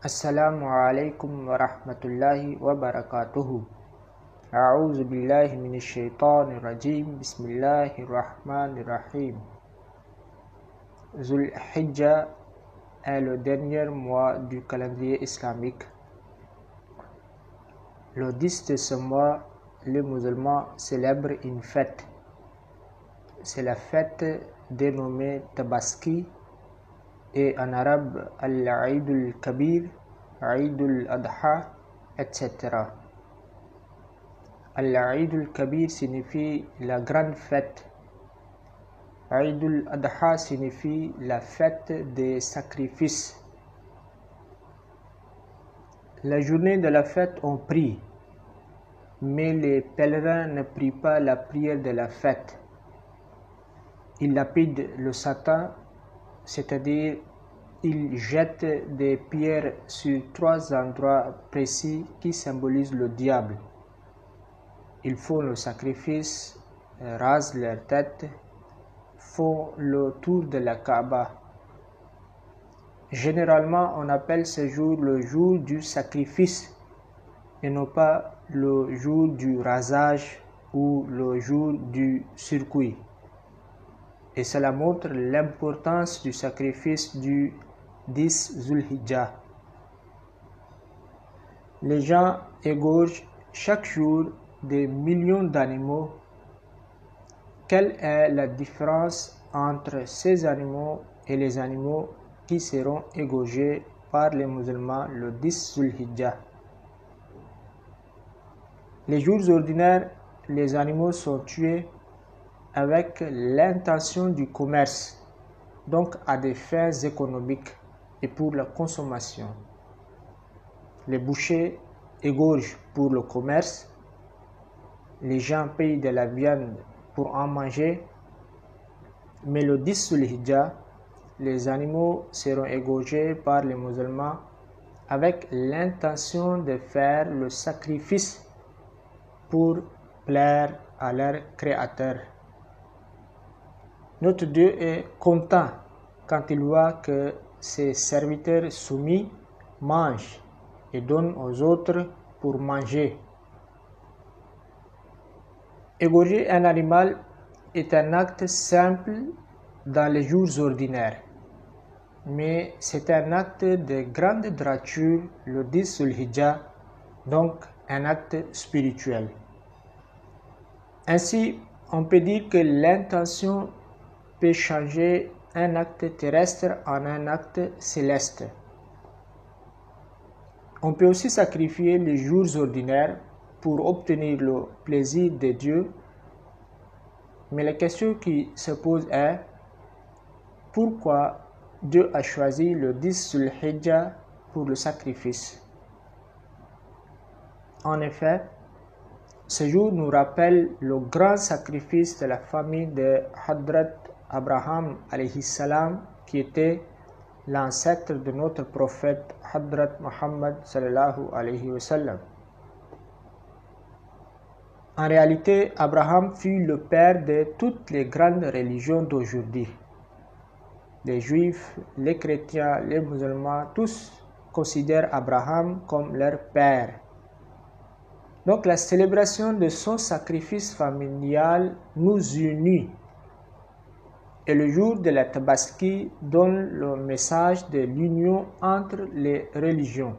Assalamu alaikum wa rahmatullahi wa barakatuhu. A'udhu billahi minash shaitanir rajim. Bismillahir rahmanir rahim. Zul Hijja est le dernier mois du calendrier islamique. Le 10 de ce mois, les musulmans célèbrent une fête. C'est la fête dénommée Tabaski et en arabe Al-Eid al-Kabir, Eid al-Adha, etc. Al-Eid al-Kabir signifie la grande fête. Eid al-Adha signifie la fête des sacrifices. La journée de la fête, on prie, mais les pèlerins ne prient pas la prière de la fête. Ils lapident le Satan, c'est-à-dire ils jettent des pierres sur 3 endroits précis qui symbolisent le diable. Ils font le sacrifice, rasent leur tête, font le tour de la Kaaba. Généralement, on appelle ce jour le jour du sacrifice et non pas le jour du rasage ou le jour du circuit. Et cela montre l'importance du sacrifice du 10 Zulhijjah. Les gens égorgent chaque jour des millions d'animaux. Quelle est la différence entre ces animaux et les animaux qui seront égorgés par les musulmans le 10 Zulhijjah? Les jours ordinaires, les animaux sont tués avec l'intention du commerce, donc à des fins économiques et pour la consommation. Les bouchers égorgent pour le commerce, les gens payent de la viande pour en manger, mais le 10 Zulhijjah, les animaux seront égorgés par les musulmans avec l'intention de faire le sacrifice pour plaire à leur Créateur. Notre Dieu est content quand il voit que ses serviteurs soumis mangent et donnent aux autres pour manger. Égorger un animal est un acte simple dans les jours ordinaires, mais c'est un acte de grande droiture le 10 Zulhijjah, donc un acte spirituel. Ainsi, on peut dire que l'intention peut changer un acte terrestre en un acte céleste. On peut aussi sacrifier les jours ordinaires pour obtenir le plaisir de Dieu, mais la question qui se pose est pourquoi Dieu a choisi le 10 Zulhijjah pour le sacrifice? En effet, ce jour nous rappelle le grand sacrifice de la famille de Hadrat Abraham alayhi salam, qui était l'ancêtre de notre prophète Hadrat Muhammad sallallahu alayhi wa sallam. En réalité, Abraham fut le père de toutes les grandes religions d'aujourd'hui. Les juifs, les chrétiens, les musulmans, tous considèrent Abraham comme leur père. Donc la célébration de son sacrifice familial nous unit. Et le jour de la Tabaski donne le message de l'union entre les religions.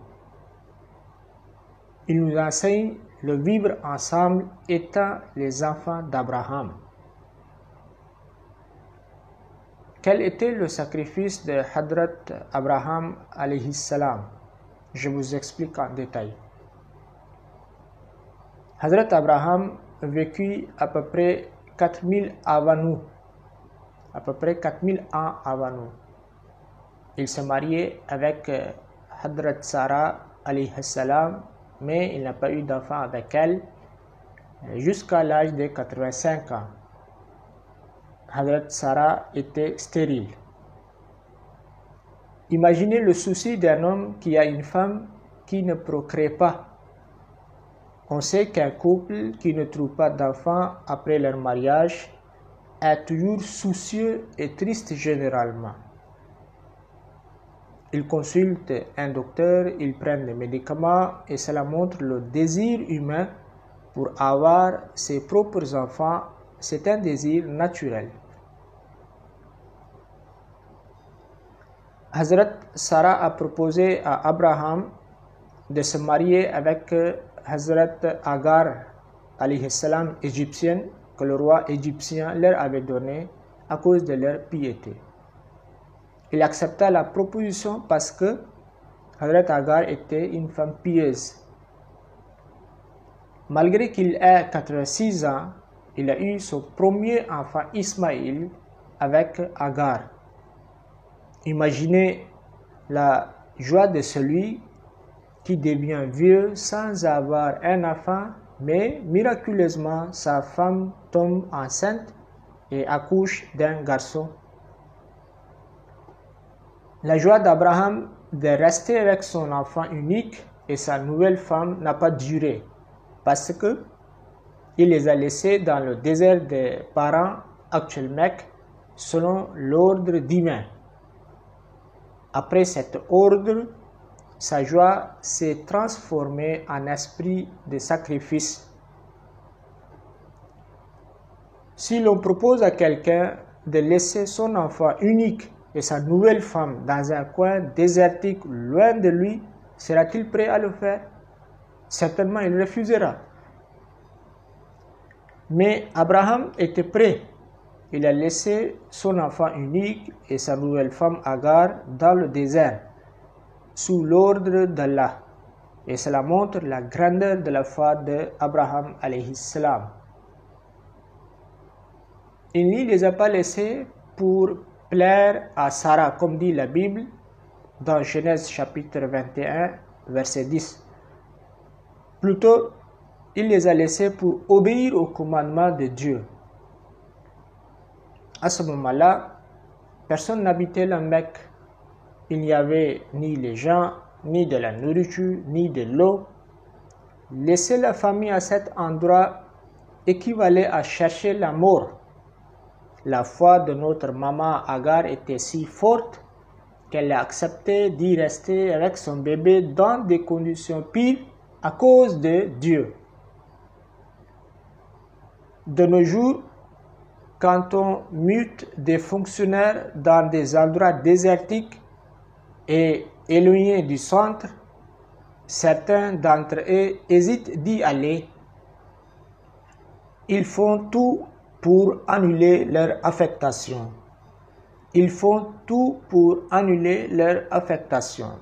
Il nous enseigne le vivre ensemble étant les enfants d'Abraham. Quel était le sacrifice de Hadrat Abraham alayhi salam? Je vous explique en détail. Hadrat Abraham vécut à peu près 4000 avant nous. À peu près 4000 ans avant nous. Il s'est marié avec Hadrat Sarah alayhi salam, mais il n'a pas eu d'enfant avec elle jusqu'à l'âge de 85 ans. Hadrat Sarah était stérile. Imaginez le souci d'un homme qui a une femme qui ne procrée pas. On sait qu'un couple qui ne trouve pas d'enfant après leur mariage est toujours soucieux et triste généralement. Ils consultent un docteur, ils prennent des médicaments et cela montre le désir humain pour avoir ses propres enfants. C'est un désir naturel. Hazrat Sarah a proposé à Abraham de se marier avec Hazrat Agar, alayhi salam, égyptienne, que le roi égyptien leur avait donnée à cause de leur piété. Il accepta la proposition parce que Hazrat Agar était une femme pieuse. Malgré qu'il ait 86 ans, il a eu son premier enfant Ismaïl avec Agar. Imaginez la joie de celui qui devient vieux sans avoir un enfant, mais miraculeusement sa femme tombe enceinte et accouche d'un garçon. La joie d'Abraham de rester avec son enfant unique et sa nouvelle femme n'a pas duré parce que il les a laissés dans le désert des parents actuel Mecque selon l'ordre divin. Après cet ordre, sa joie s'est transformée en esprit de sacrifice. Si l'on propose à quelqu'un de laisser son enfant unique et sa nouvelle femme dans un coin désertique loin de lui, sera-t-il prêt à le faire? Certainement, il refusera. Mais Abraham était prêt. Il a laissé son enfant unique et sa nouvelle femme Agar dans le désert, sous l'ordre d'Allah. Et cela montre la grandeur de la foi d'Abraham alayhi salam. Il ne les a pas laissés pour plaire à Sarah, comme dit la Bible dans Genèse chapitre 21, verset 10. Plutôt, il les a laissés pour obéir au commandement de Dieu. À ce moment-là, personne n'habitait la Mecque. Il n'y avait ni les gens, ni de la nourriture, ni de l'eau. Laisser la famille à cet endroit équivalait à chercher la mort. La foi de notre maman Agar était si forte qu'elle a accepté d'y rester avec son bébé dans des conditions pires à cause de Dieu. De nos jours, quand on mute des fonctionnaires dans des endroits désertiques et éloignés du centre, certains d'entre eux hésitent d'y aller. Ils font tout pour annuler leur affectation. Ils font tout pour annuler leur affectation.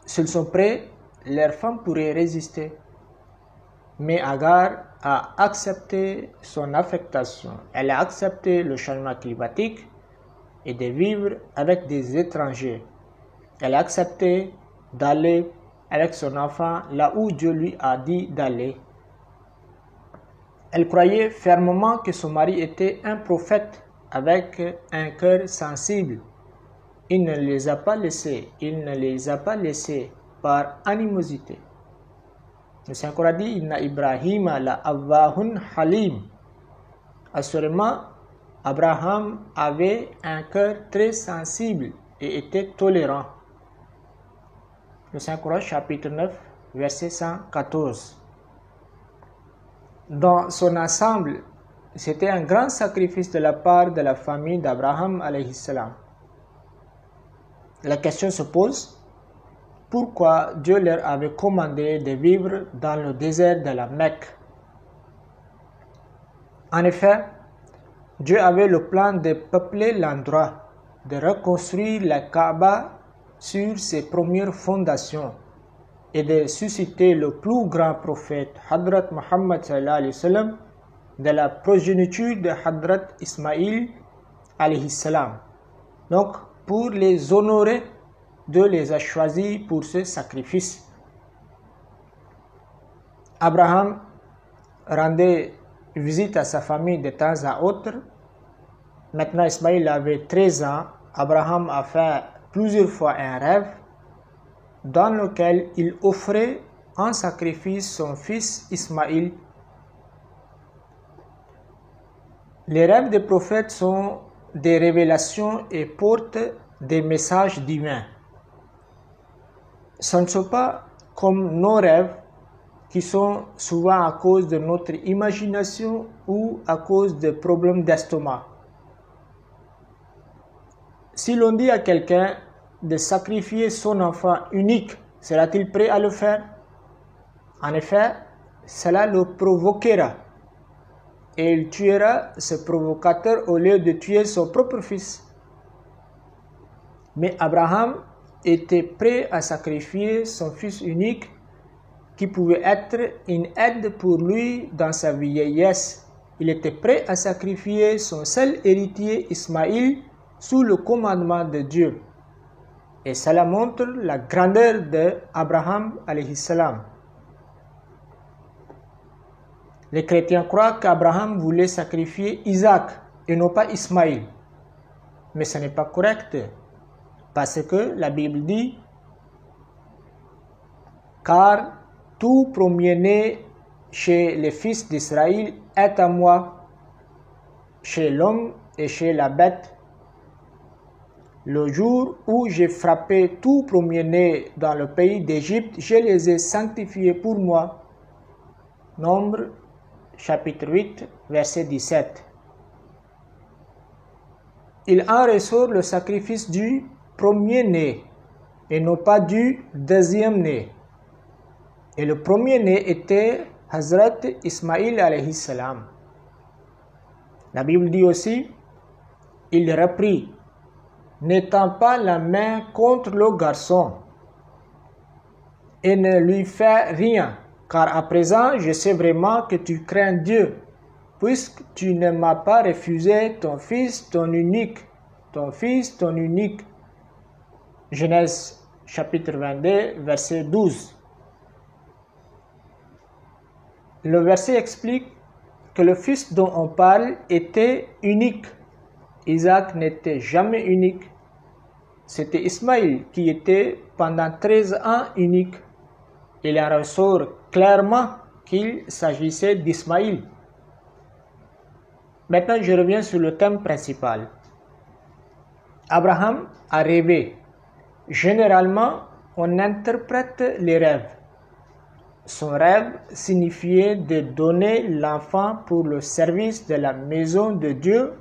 S'ils sont prêts, leurs femmes pourraient résister. Mais Agar a accepté son affectation. Elle a accepté le changement climatique et de vivre avec des étrangers. Elle a accepté d'aller avec son enfant là où Dieu lui a dit d'aller. Elle croyait fermement que son mari était un prophète avec un cœur sensible. Il ne les a pas laissés. Il ne les a pas laissés par animosité. Le Saint-Coran dit Inna Ibrahima la Awwahun Halim. Assurément, Abraham avait un cœur très sensible et était tolérant. Le Saint-Coran, chapitre 9, verset 114. Dans son ensemble, c'était un grand sacrifice de la part de la famille d'Abraham alayhi salam. La question se pose, pourquoi Dieu leur avait commandé de vivre dans le désert de la Mecque? En effet, Dieu avait le plan de peupler l'endroit, de reconstruire la Kaaba sur ses premières fondations et de susciter le plus grand prophète, Hadrat Muhammad sallallahu alayhi wa sallam, de la progéniture de Hadrat Ismaïl alayhi salam. Donc, pour les honorer, Dieu les a choisis pour ce sacrifice. Abraham rendait visite à sa famille de temps à autre. Maintenant, Ismaïl avait 13 ans. Abraham a fait plusieurs fois un rêve dans lequel il offrait en sacrifice son fils Ismaïl. Les rêves des prophètes sont des révélations et portent des messages divins. ce ne sont pas comme nos rêves qui sont souvent à cause de notre imagination ou à cause de problèmes d'estomac. Si l'on dit à quelqu'un de sacrifier son enfant unique, sera-t-il prêt à le faire? En effet, cela le provoquera et il tuera ce provocateur au lieu de tuer son propre fils. Mais Abraham était prêt à sacrifier son fils unique qui pouvait être une aide pour lui dans sa vieillesse. Il était prêt à sacrifier son seul héritier Ismaïl sous le commandement de Dieu. Et cela montre la grandeur d'Abraham alayhi salam. Les chrétiens croient qu'Abraham voulait sacrifier Isaac et non pas Ismaïl. Mais ce n'est pas correct. Parce que la Bible dit « Car tout premier-né chez les fils d'Israël est à moi, chez l'homme et chez la bête. Le jour où j'ai frappé tout premier-né dans le pays d'Égypte, je les ai sanctifiés pour moi. » Nombre chapitre 8, verset 17. Il en ressort le sacrifice du premier-né et non pas du deuxième-né. Et le premier-né était Hazrat Ismaïl alayhi salam. La Bible dit aussi, il reprit, n'étends pas la main contre le garçon et ne lui fais rien, car à présent je sais vraiment que tu crains Dieu, puisque tu ne m'as pas refusé ton fils, ton unique, ton fils, ton unique. Genèse chapitre 22, verset 12. Le verset explique que le fils dont on parle était unique. Isaac n'était jamais unique. C'était Ismaïl qui était pendant 13 ans unique. Il en ressort clairement qu'il s'agissait d'Ismaïl. Maintenant, je reviens sur le thème principal. Abraham a rêvé. Généralement, on interprète les rêves. Son rêve signifiait de donner l'enfant pour le service de la maison de Dieu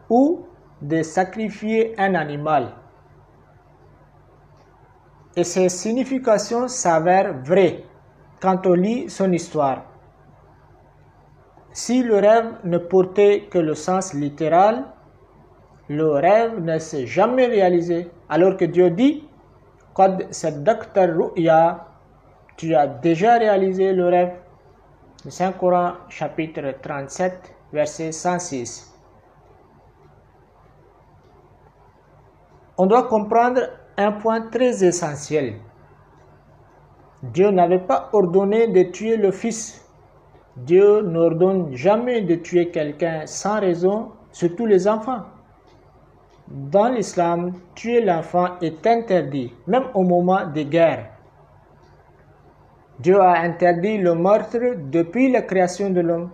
ou de sacrifier un animal. Et ces significations s'avèrent vraies quand on lit son histoire. Si le rêve ne portait que le sens littéral, le rêve ne s'est jamais réalisé, alors que Dieu dit « Qad saddaqta ru'ya » tu as déjà réalisé le rêve. Le Saint-Coran, chapitre 37, verset 106. On doit comprendre un point très essentiel. Dieu n'avait pas ordonné de tuer le fils. Dieu n'ordonne jamais de tuer quelqu'un sans raison, surtout les enfants. Dans l'islam, tuer l'enfant est interdit, même au moment des guerres. Dieu a interdit le meurtre depuis la création de l'homme.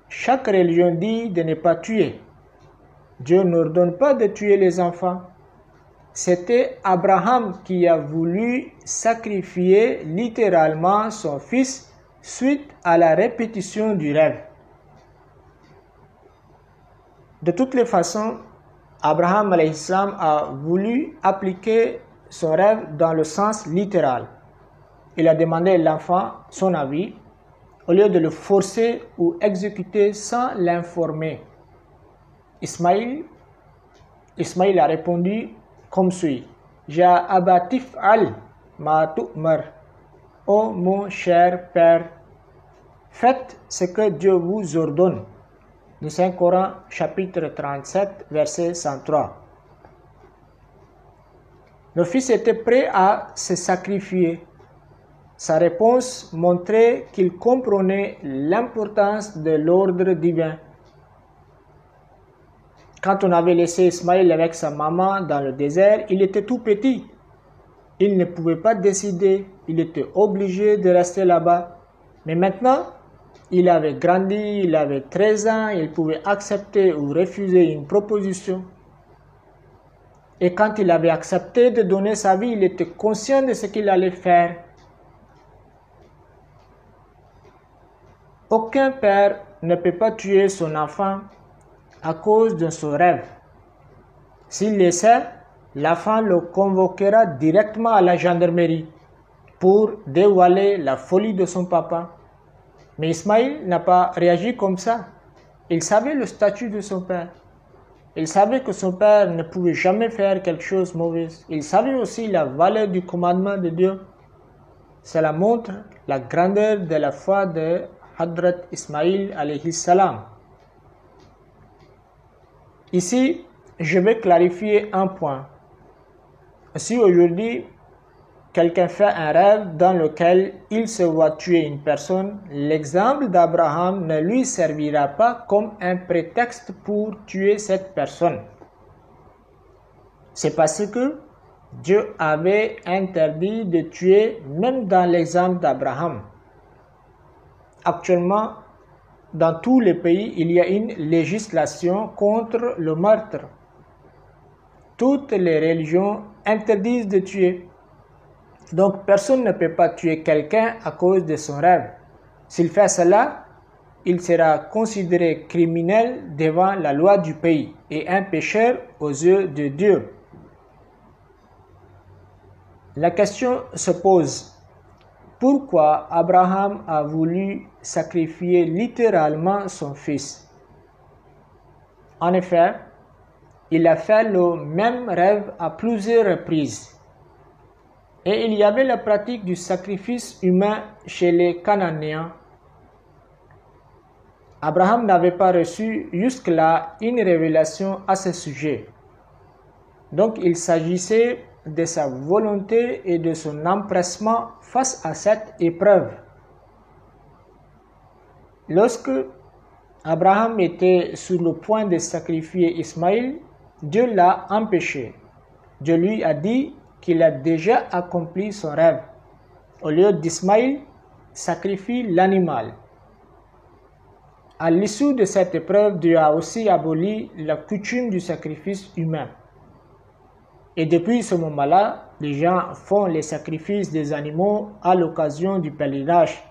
Chaque religion dit de ne pas tuer. Dieu n'ordonne pas de tuer les enfants. C'était Abraham qui a voulu sacrifier littéralement son fils suite à la répétition du rêve. De toutes les façons, Abraham alayhi salam a voulu appliquer son rêve dans le sens littéral. Il a demandé à l'enfant son avis au lieu de le forcer ou exécuter sans l'informer. Ismaïl a répondu comme suit. Ja abatif al ma tu'mar. Ô mon cher père, faites ce que Dieu vous ordonne. Le Saint-Coran, chapitre 37, verset 103. Le fils était prêt à se sacrifier. Sa réponse montrait qu'il comprenait l'importance de l'ordre divin. Quand on avait laissé Ismaïl avec sa maman dans le désert, il était tout petit. Il ne pouvait pas décider, il était obligé de rester là-bas. Mais maintenant, il avait grandi, il avait 13 ans, il pouvait accepter ou refuser une proposition. Et quand il avait accepté de donner sa vie, il était conscient de ce qu'il allait faire. Aucun père ne peut pas tuer son enfant à cause de son rêve. S'il le sait, l'enfant le convoquera directement à la gendarmerie pour dévoiler la folie de son papa. Mais Ismaïl n'a pas réagi comme ça. Il savait le statut de son père. Il savait que son père ne pouvait jamais faire quelque chose de mauvais. Il savait aussi la valeur du commandement de Dieu. Cela montre la grandeur de la foi de Hadrat Ismaïl alayhi salam. Ici, je vais clarifier un point. Si aujourd'hui, quelqu'un fait un rêve dans lequel il se voit tuer une personne, l'exemple d'Abraham ne lui servira pas comme un prétexte pour tuer cette personne. C'est parce que Dieu avait interdit de tuer même dans l'exemple d'Abraham. Actuellement, dans tous les pays, il y a une législation contre le meurtre. Toutes les religions interdisent de tuer. Donc, personne ne peut pas tuer quelqu'un à cause de son rêve. S'il fait cela, il sera considéré criminel devant la loi du pays et un pécheur aux yeux de Dieu. La question se pose, pourquoi Abraham a voulu sacrifier littéralement son fils? En effet, il a fait le même rêve à plusieurs reprises. Et il y avait la pratique du sacrifice humain chez les Cananéens. Abraham n'avait pas reçu jusque-là une révélation à ce sujet. Donc il s'agissait de sa volonté et de son empressement face à cette épreuve. Lorsque Abraham était sur le point de sacrifier Ismaïl, Dieu l'a empêché. Dieu lui a dit qu'il a déjà accompli son rêve. Au lieu d'Ismaïl, sacrifie l'animal. À l'issue de cette épreuve, Dieu a aussi aboli la coutume du sacrifice humain. Et depuis ce moment-là, les gens font les sacrifices des animaux à l'occasion du pèlerinage.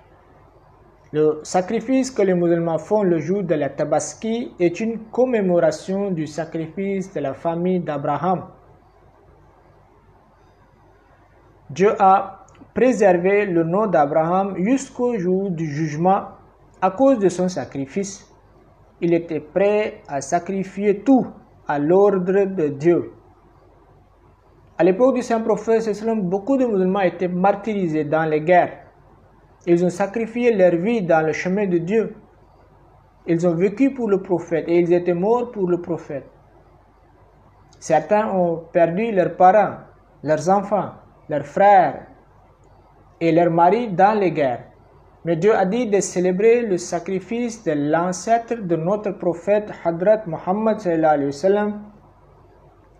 Le sacrifice que les musulmans font le jour de la Tabaski est une commémoration du sacrifice de la famille d'Abraham. Dieu a préservé le nom d'Abraham jusqu'au jour du jugement à cause de son sacrifice. Il était prêt à sacrifier tout à l'ordre de Dieu. À l'époque du Saint-Prophète, beaucoup de musulmans étaient martyrisés dans les guerres. Ils ont sacrifié leur vie dans le chemin de Dieu. Ils ont vécu pour le prophète et ils étaient morts pour le prophète. Certains ont perdu leurs parents, leurs enfants, leurs frères et leurs maris dans les guerres. Mais Dieu a dit de célébrer le sacrifice de l'ancêtre de notre prophète Hadrat Muhammad sallallahu alayhi wa sallam,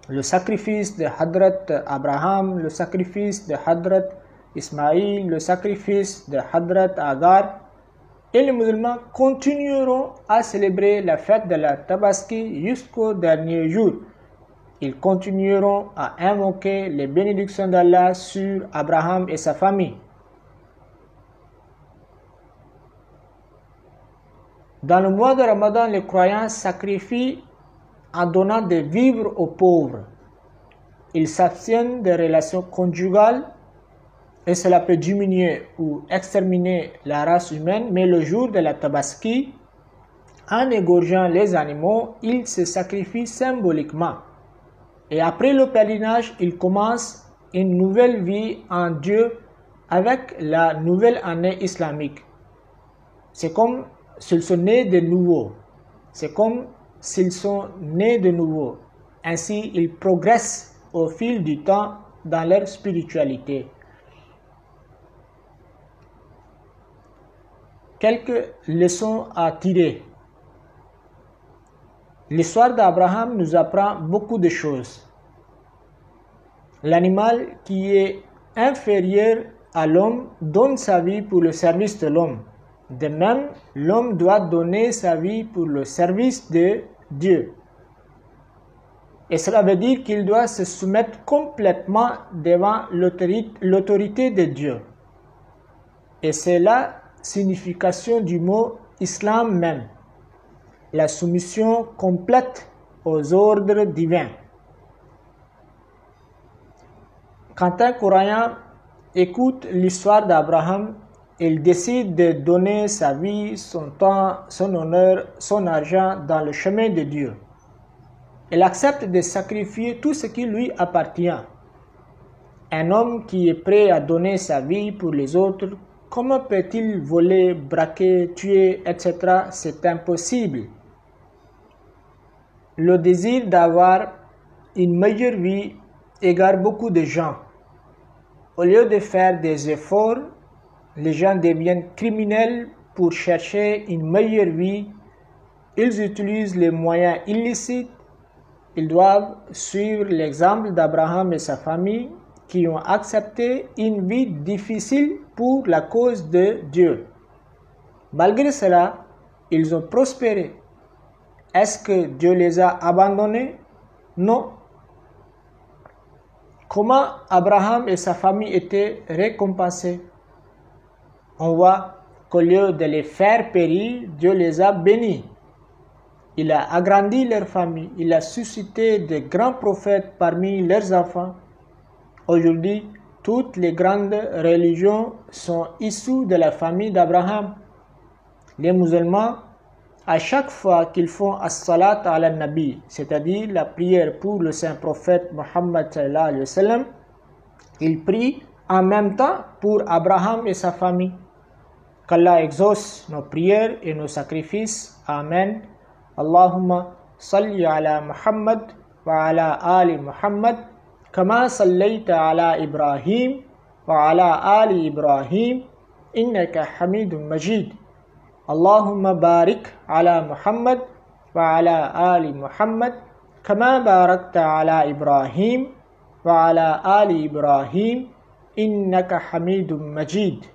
le sacrifice de Hadrat Abraham, le sacrifice de Hadrat Ismaïl, le sacrifice de Hadrat Agar. Et les musulmans continueront à célébrer la fête de la Tabaski jusqu'au dernier jour. Ils continueront à invoquer les bénédictions d'Allah sur Abraham et sa famille. Dans le mois de Ramadan, les croyants sacrifient en donnant des vivres aux pauvres. Ils s'abstiennent des relations conjugales et cela peut diminuer ou exterminer la race humaine, mais le jour de la Tabaski, en égorgeant les animaux, ils se sacrifient symboliquement. Et après le pèlerinage, ils commencent une nouvelle vie en Dieu avec la nouvelle année islamique. C'est comme s'ils sont nés de nouveau. C'est comme s'ils sont nés de nouveau. Ainsi, ils progressent au fil du temps dans leur spiritualité. Quelques leçons à tirer. L'histoire d'Abraham nous apprend beaucoup de choses. L'animal qui est inférieur à l'homme donne sa vie pour le service de l'homme. De même, l'homme doit donner sa vie pour le service de Dieu. Et cela veut dire qu'il doit se soumettre complètement devant l'autorité de Dieu. Et c'est la signification du mot islam même, la soumission complète aux ordres divins. Quand un croyant écoute l'histoire d'Abraham, il décide de donner sa vie, son temps, son honneur, son argent dans le chemin de Dieu. Il accepte de sacrifier tout ce qui lui appartient. Un homme qui est prêt à donner sa vie pour les autres, comment peut-il voler, braquer, tuer, etc. C'est impossible. Le désir d'avoir une meilleure vie égare beaucoup de gens. Au lieu de faire des efforts, les gens deviennent criminels pour chercher une meilleure vie. Ils utilisent les moyens illicites. Ils doivent suivre l'exemple d'Abraham et sa famille qui ont accepté une vie difficile pour la cause de Dieu. Malgré cela, ils ont prospéré. Est-ce que Dieu les a abandonnés? Non. Comment Abraham et sa famille étaient récompensés? On voit qu'au lieu de les faire périr, Dieu les a bénis. Il a agrandi leur famille. Il a suscité de grands prophètes parmi leurs enfants. Aujourd'hui, toutes les grandes religions sont issues de la famille d'Abraham. Les musulmans, à chaque fois qu'ils font as-salat ala nabi, c'est-à-dire la prière pour le saint prophète Muhammad sallallahu alayhi wa sallam, ils prient en même temps pour Abraham et sa famille. Qu'Allah exauce nos prières et nos sacrifices. Amen. Allahumma salli ala Muhammad wa ala ali Muhammad kama sallaita ala Ibrahim wa ala ali Ibrahim innaka hamidun majid. Allahumma barik ala Muhammad wa ala ali Muhammad kama barakta ala Ibrahim wa ala ali Ibrahim innaka hamidun majid.